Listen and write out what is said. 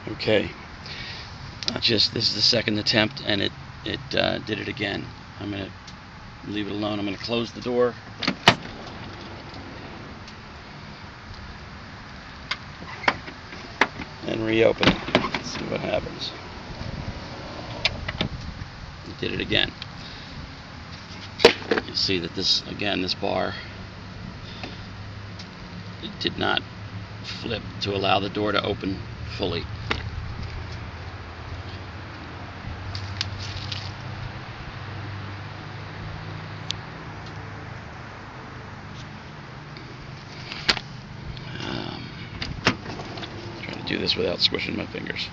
Okay, this is the second attempt, and it did it again. I'm going to leave it alone. I'm going to close the door. And reopen it. Let's see what happens. It did it again. You see that this bar, it did not flip to allow the door to open fully. Trying to do this without squishing my fingers.